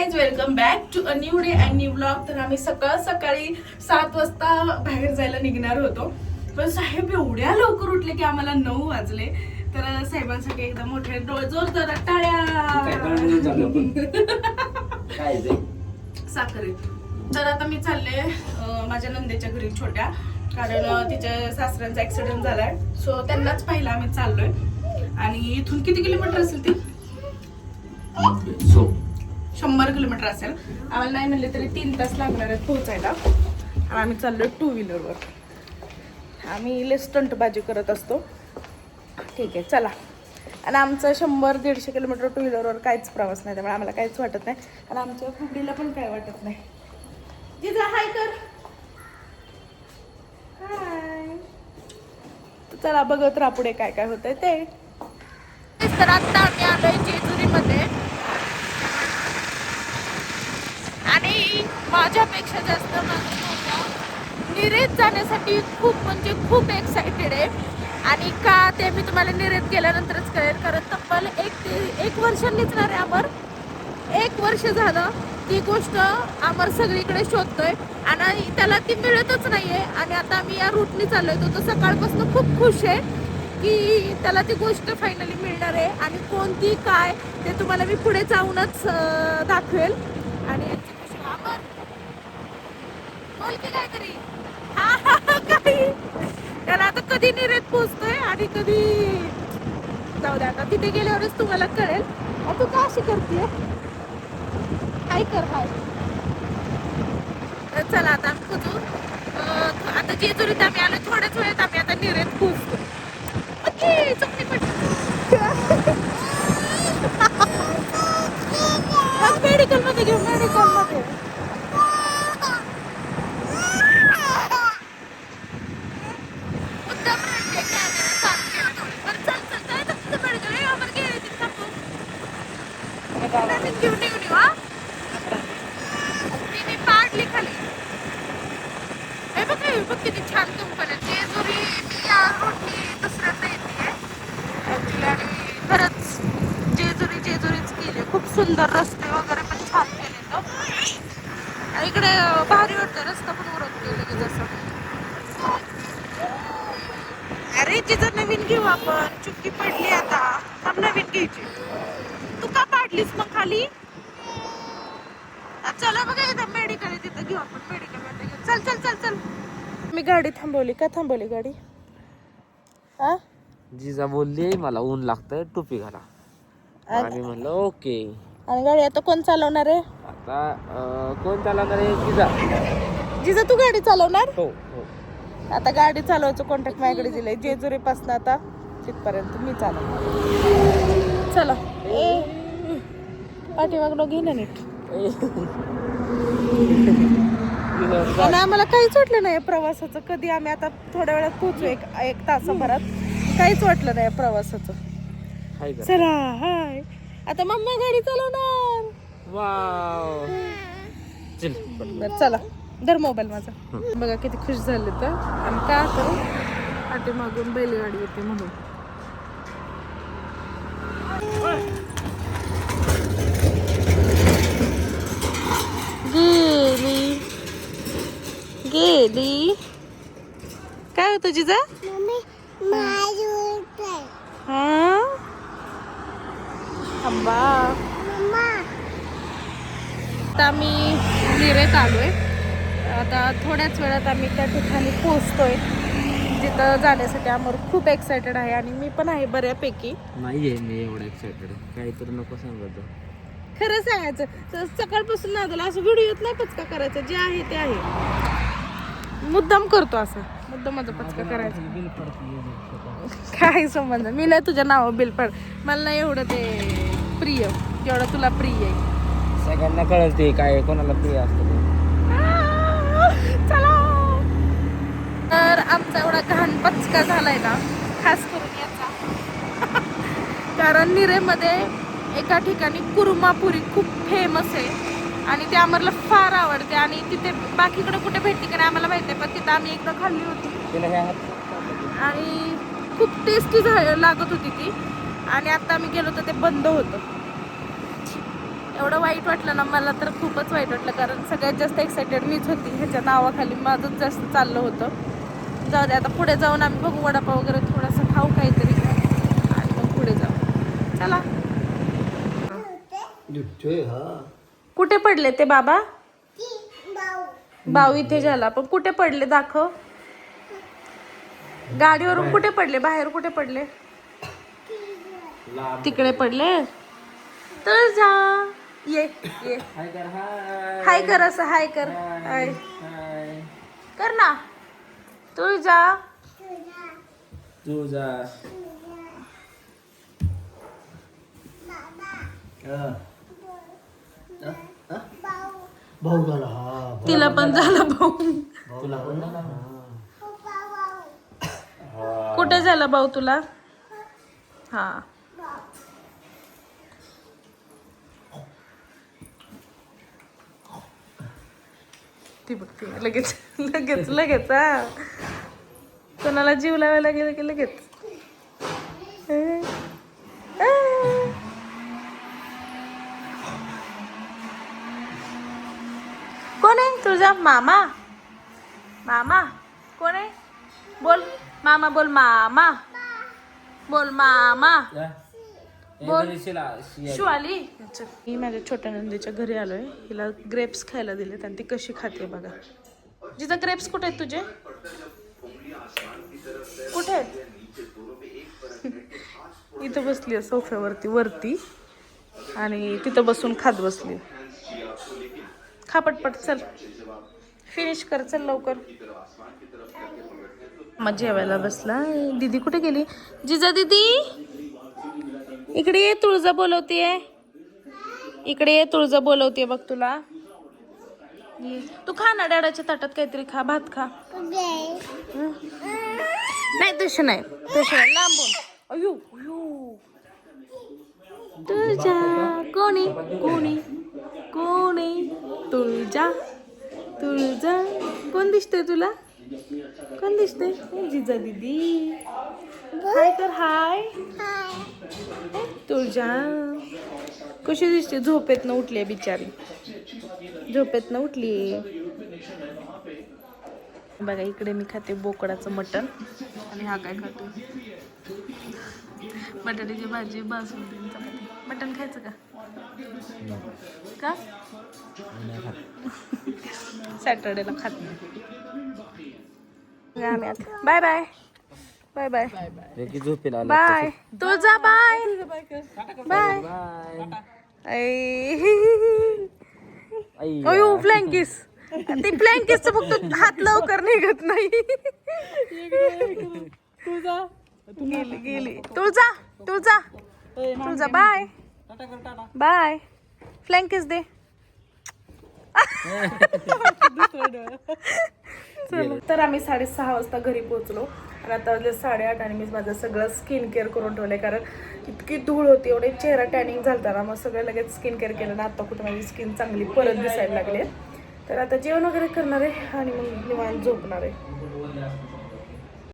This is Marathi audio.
Guys, welcome back to a new day and new vlog. तर आम्ही सकाळी 7 वाजता बाहेर जायला निघणार होतो, पण साहेब एवढ्या लवकर उठले की आम्हाला 9 वाजले. तर साहेबांसाठी एकदम मोठे जोरदार टाळ्या. साखरे. तर आता मी चालले माझ्या नंदेच्या घरी छोट्या, कारण तिच्या सासऱ्यांचा ऍक्सिडेंट झालाय, सो त्यांनाच पाहिलं आम्ही चाललोय. आणि इथून किती किलोमीटर असेल ती? 100 किलोमीटर असेल. आम्हाला नाही म्हणले तरी 3 तास लागणार आहेत पोहोचायला. आणि आम्ही चाललोय 2 व्हीलरवर. आम्ही लय स्टंटबाजी करत असतो. ठीक आहे, चला. आणि आमचं 100-150 किलोमीटर 2 व्हीलरवर काहीच प्रवास नाही, त्यामुळे आम्हाला काहीच वाटत नाही. आणि आमच्या फुगडीला पण काय वाटत नाही. जिजा हाय कर. हाय. चला बघत राहा पुढे काय काय होतंय ते. तर आता आम्ही आलोय जेजुरीमध्ये. आणि माझ्यापेक्षा जास्त निरेत जाण्यासाठी खूप एक्साइटेड आहे. आणि का ते मी तुम्हाला निरेत गेल्यानंतरच कळेल, कारण तब्बल एक वर्ष निघणार आहे अमर. 1 वर्ष झालं ती गोष्ट अमर सगळीकडे शोधतोय आणि त्याला ती मिळतच नाहीये. आणि आता आम्ही या रूटने चाललोय. तो सकाळपासून खूप खुश आहे की त्याला ती गोष्ट फायनली मिळणार आहे. आणि कोणती काय ते तुम्हाला मी पुढे जाऊनच दाखवेल. आणि यांची खुशी अमर बोल की काहीतरी. त्याला आता कधी निरेत पोहोचतोय आणि कधी जाऊ द्या, आता तिथे गेल्यावरच तुम्हाला कळेल. तू का अशी करते? काय कर हाय. तर चला आता आम्ही पोहोचू. आता जेजुरीत आम्ही आलो, थोड्याच वेळेत आम्ही आता निरेत पोहोचतो. ओके, चुकली मेडिकल मध्ये घेऊ, मेडिकल मध्ये. किती छान कंपनी जेजुरी या रोडनी दुसऱ्यांदा येते. आणि खरंच जेजुरीच केली. खूप सुंदर रस्ते वगैरे पण छान केले. तो इकडे भारी वाटतं, रस्ता पण उरत गेले की जसं. अरे जिथं नवीन घेऊ आपण, चुकी पडली आता. हम नवीन घ्यायची. तू का पाडलीस मग खाली? चला बघा, इथं मेडिकल आहे, तिथं घेऊ आपण. मेडिकल मध्ये घेऊ. चल चल चल चल. मी गाडी थांबवली. का थांबवली गाडी? हा, जिजा बोलली मला ऊन लागतंय, टोपी घाला. आणि म्हणलं ओके. आणि गाडी आता कोण चालवणार आहे? आता कोण चालवणार आहे? जिजा. जिजा तू गाडी चालवणार? हो हो. आता गाडी चालवायचं कॉन्टॅक्ट माझ्याकडे दिलंय. जेजुरी पासून आता तिथपर्यंत मी चालवणार. चला. पाठीमागनं घे ना नीट. आणि आम्हाला काहीच वाटलं नाही प्रवासाचं. कधी आम्ही आता थोड्या वेळात पोहोचू, एक तासाभरात. काहीच वाटलं नाही प्रवासाचं. चला हाय. आता मम्मा गाडी चालवणार. वाव. चल चला, धर मोबाईल माझा. बघा किती खुश झाले तर. आणि का तर पाठीमागून बैलगाडी येते म्हणून. गेली. काय होतं जिजा? हा, थांबा. आता आम्ही निरेत आलोय. आता थोड्याच वेळात आम्ही त्या ठिकाणी पोहोचतोय जिथं जाण्यासाठी. आम्ही खूप एक्सायटेड आहे आणि मी पण आहे बऱ्यापैकी. नाहीये मी एवढं एक्साइटेड. काहीतरी नको सांगत. खरं सांगायचं, सकाळपासून नादाला असं व्हिडिओत नाही पचका करायचा. जे आहे ते आहे. मुद्दाम करतो असं. मुद्दाम माझा पचका करायचा. काय संबंध? मी नाही तुझ्या नावावर बिल पड. मला नाही एवढं ते प्रिय जेवढं तुला प्रिय आहे. सगळ्यांना कळत ते काय कोणाला प्रिय असतं. चला. तर आमचा एवढा घाण पचका झालाय ना, खास करून याचा. कारण निरेमध्ये एका ठिकाणी कुर्मापुरी खूप फेमस आहे आणि ते आम्हाला फार आवडते. आणि तिथे बाकीकडे कुठे भेटते का नाही आम्हाला माहिती आहे, पण तिथं आम्ही एकदा खाल्ली होती आणि खूप टेस्टी लागत होती ती. आणि आता आम्ही गेलो तर ते बंद होतं. एवढं वाईट वाटलं ना मला, तर खूपच वाईट वाटलं, कारण सगळ्यात जास्त एक्सायटेड मीच होती. ह्याच्या नावाखाली माझंच जास्त चाललं होतं. जाऊ दे, आता पुढे जाऊन आम्ही बघू, वडापाव वगैरे थोडासा खाऊ काहीतरी आणि मग पुढे जाऊ. चला. कुठे पडले ते बाबा? भाऊ इथे झाला, पण कुठे पडले दाखव. गाडीवरून कुठे पडले? बाहेर कुठे पडले? तिकडे पडले. तर जा. ये ये हाय कर, असं हाय कर. हाय कर ना. तुळजा भाऊ झाला. हा तिला पण झाला भाऊ. तुला पण झाला. कुठे झाला भाऊ तुला? हा. ती बघते लगेच लगेच लगेच. हा, कोणाला जीव लावायला गेलं की लगेच. कोण आहे तुझा मामा? मामा कोण आहे? बोल मामा, बोल मामा, बोल मामा, बोल. शिवाली. मी माझ्या छोट्या नंदीच्या घरी आलोय. हिला ग्रेप्स खायला दिलेत आणि ती कशी खाते बघा. जिचा ग्रेप्स कुठे आहेत तुझे? कुठे आहेत? इथं बसली आहे सोफ्यावरती वरती आणि तिथं बसून खात बसली. खा पटपट, चल फिनिश कर, चल लवकर. मग जेवायला बसला. दीदी कुठे गेली? जिजा दीदी इकडे ये, तुळजा बोलवतीये. इकडे ये, तुळजा बोलवतीये बघ तुला. ये. तू खा ना, डॅडाच्या ताटात काहीतरी खा, भात खा. नाही तशी नाही, तशी नाही, लांबून. अयो अयो. तुळजा कोणी कोणी कोणी? तुळजा तुळजा. कोण दिसतंय तुला? कोण दिसतंय? जिजा दीदी. हाय कर, हाय. तुळजा कशी दिसते? झोपेतनं उठली बिचारी, झोपेतनं उठली. बघा इकडे मी खाते बोकडाचं मटण आणि हा काय खातो? बटाट्याची भाजी, बासुंदी, चपाती. मटण खायचं का? का? सॅटर्डेला खात नाही. बाय बाय बाय बाय झोपेला बाय. Tulja bye bye. अयो फ्लँकिस. ते फ्लँकिसचं फक्त हात लवकर निघत नाही. गेली गेली. Tulja Tulja Tulja bye bye. Flying kiss दे. तर आम्ही 6:30 वाजता घरी पोहोचलो आणि आता वाजले 8:30 आणि मी माझं सगळं स्किन केअर करून ठेवलंय, कारण इतकी धूळ होती, एवढे चेहरा टॅनिंग झालता ना. मग सगळं लगेच स्किन केअर केलं ना. आता कुठे माझी स्किन चांगली परत दिसायला लागली. तर आता जेवण वगैरे करणार आहे आणि मग निवांत झोपणार आहे.